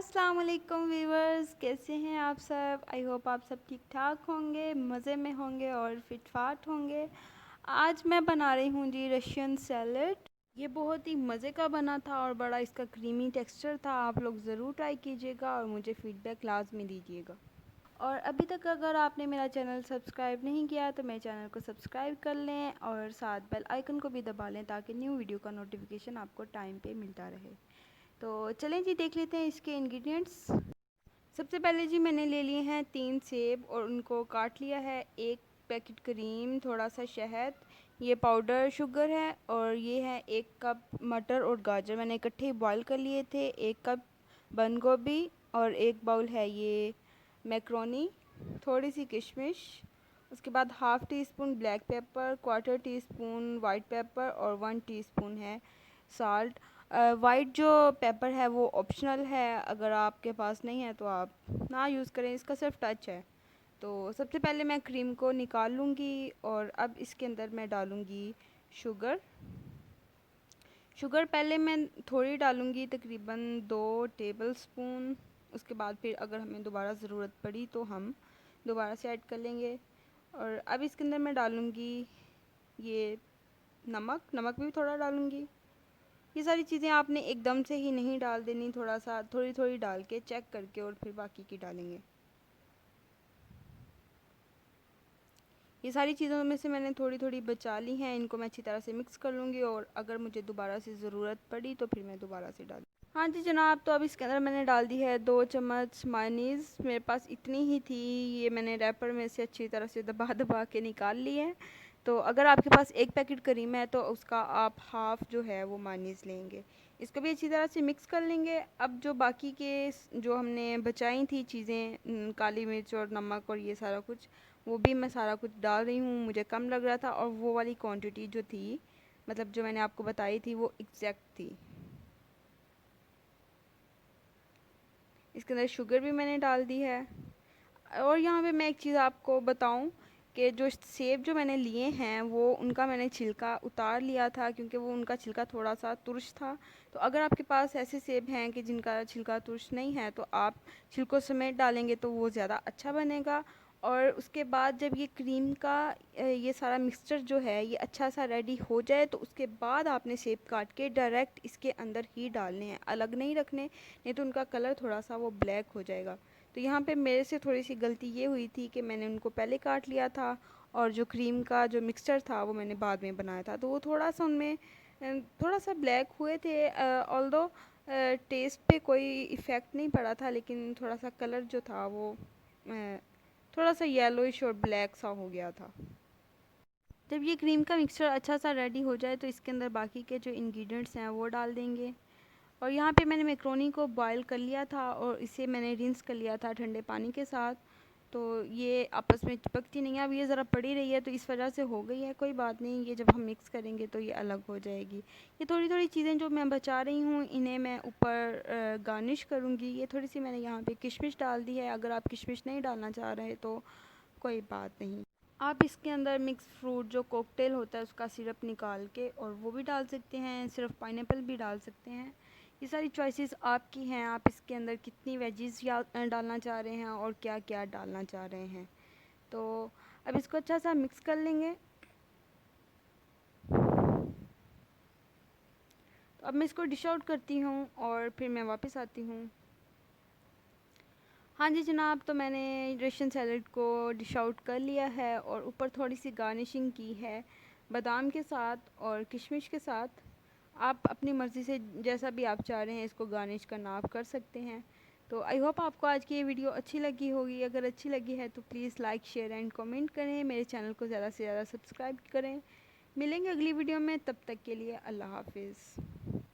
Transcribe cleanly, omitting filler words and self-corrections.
अस्सलाम वालेकुम व्यूवर्स, कैसे हैं आप सब। आई होप आप सब ठीक ठाक होंगे, मज़े में होंगे और फिट फाट होंगे। आज मैं बना रही हूँ जी रशियन सैलड। ये बहुत ही मज़े का बना था और बड़ा इसका क्रीमी टेक्सचर था। आप लोग ज़रूर ट्राई कीजिएगा और मुझे फ़ीडबैक लाजमी दीजिएगा। और अभी तक अगर आपने मेरा चैनल सब्सक्राइब नहीं किया तो मेरे चैनल को सब्सक्राइब कर लें और साथ बेल आइकन को भी दबा लें ताकि न्यू वीडियो का नोटिफिकेशन आपको टाइम पे मिलता रहे। तो चलें जी, देख लेते हैं इसके इंग्रेडिएंट्स। सबसे पहले जी मैंने ले लिए हैं 3 सेब और उनको काट लिया है। 1 पैकेट क्रीम, थोड़ा सा शहद, ये पाउडर शुगर है और ये है 1 कप मटर और गाजर मैंने इकट्ठे ही बॉईल कर लिए थे। 1 कप बंद गोभी और 1 बाउल है ये मैक्रोनी, थोड़ी सी किशमिश, उसके बाद half tea spoon black pepper, quarter tea spoon white paper और 1 टीस्पून है साल्ट। वाइट जो पेपर है वो ऑप्शनल है, अगर आपके पास नहीं है तो आप ना यूज़ करें, इसका सिर्फ टच है। तो सबसे पहले मैं क्रीम को निकाल लूँगी और अब इसके अंदर मैं डालूँगी शुगर। शुगर पहले मैं थोड़ी डालूँगी, तकरीबन 2 टेबलस्पून। उसके बाद फिर अगर हमें दोबारा ज़रूरत पड़ी तो हम दोबारा से ऐड कर लेंगे। और अब इसके अंदर मैं डालूँगी ये नमक भी थोड़ा डालूँगी। ये सारी चीज़ें आपने एकदम से ही नहीं डाल देनी, थोड़ा सा थोड़ी थोड़ी डाल के चेक करके और फिर बाकी की डालेंगे। ये सारी चीज़ों में से मैंने थोड़ी थोड़ी बचा ली हैं, इनको मैं अच्छी तरह से मिक्स कर लूँगी और अगर मुझे दोबारा से ज़रूरत पड़ी तो फिर मैं दोबारा से डाल। हाँ जी जनाब, तो अब इसके अंदर मैंने डाल दी है 2 चम्मच मायोनीज़। मेरे पास इतनी ही थी, ये मैंने रैपर में से अच्छी तरह से दबा दबा के निकाल ली है। तो अगर आपके पास 1 पैकेट करीम है तो उसका आप हाफ़ जो है वो मायोनीज़ लेंगे। इसको भी अच्छी तरह से मिक्स कर लेंगे। अब जो बाकी के जो हमने बचाई थी चीज़ें, काली मिर्च और नमक और ये सारा कुछ, वो भी मैं सारा कुछ डाल रही हूँ। मुझे कम लग रहा था और वो वाली क्वांटिटी जो थी, मतलब जो मैंने आपको बताई थी, वो एग्जैक्ट थी। इसके अंदर शुगर भी मैंने डाल दी है। और यहाँ पे मैं एक चीज़ आपको बताऊँ कि जो सेब जो मैंने लिए हैं वो उनका मैंने छिलका उतार लिया था, क्योंकि वो उनका छिलका थोड़ा सा तुर्श था। तो अगर आपके पास ऐसे सेब हैं कि जिनका छिलका तुर्श नहीं है तो आप छिलकों समेत डालेंगे तो वो ज़्यादा अच्छा बनेगा। और उसके बाद जब ये क्रीम का ये सारा मिक्सचर जो है ये अच्छा सा रेडी हो जाए तो उसके बाद आपने सेब काट के डायरेक्ट इसके अंदर ही डालने हैं, अलग नहीं रखने, नहीं तो उनका कलर थोड़ा सा वो ब्लैक हो जाएगा। तो यहाँ पे मेरे से थोड़ी सी गलती ये हुई थी कि मैंने उनको पहले काट लिया था और जो क्रीम का जो मिक्सचर था वो मैंने बाद में बनाया था, तो वो थोड़ा सा उनमें थोड़ा सा ब्लैक हुए थे। ऑल्दो टेस्ट पे कोई इफ़ेक्ट नहीं पड़ा था, लेकिन थोड़ा सा कलर जो था वो अ, थोड़ा सा येलोइश और ब्लैक सा हो गया था। जब ये क्रीम का मिक्सचर अच्छा सा रेडी हो जाए तो इसके अंदर बाकी के जो इंग्रेडिएंट्स हैं वो डाल देंगे। और यहाँ पे मैंने मैक्रोनी को बॉईल कर लिया था और इसे मैंने रिंस कर लिया था ठंडे पानी के साथ। तो ये आपस में चिपकती नहीं है, अब ये ज़रा पड़ी रही है तो इस वजह से हो गई है, कोई बात नहीं, ये जब हम मिक्स करेंगे तो ये अलग हो जाएगी। ये थोड़ी थोड़ी चीज़ें जो मैं बचा रही हूँ इन्हें मैं ऊपर गार्निश करूँगी। ये थोड़ी सी मैंने यहाँ पे किशमिश डाल दी है, अगर आप किशमिश नहीं डालना चाह रहे तो कोई बात नहीं। आप इसके अंदर मिक्स फ्रूट जो कॉकटेल होता है उसका सिरप निकाल के और वो भी डाल सकते हैं, सिर्फ पाइनएप्पल भी डाल सकते हैं। ये सारी चॉइसेस आपकी हैं, आप इसके अंदर कितनी वेजीज डालना चाह रहे हैं और क्या क्या डालना चाह रहे हैं। तो अब इसको अच्छा सा मिक्स कर लेंगे। तो अब मैं इसको डिश आउट करती हूँ और फिर मैं वापस आती हूँ। हाँ जी जनाब, तो मैंने रशियन सैलड को डिश आउट कर लिया है और ऊपर थोड़ी सी गार्निशिंग की है बादाम के साथ और किशमिश के साथ। आप अपनी मर्ज़ी से जैसा भी आप चाह रहे हैं इसको गार्निश करना आप कर सकते हैं। तो आई होप आपको आज की ये वीडियो अच्छी लगी होगी। अगर अच्छी लगी है तो please like share and comment करें, मेरे चैनल को ज़्यादा से ज़्यादा सब्सक्राइब करें। मिलेंगे अगली वीडियो में, तब तक के लिए अल्लाह हाफिज़।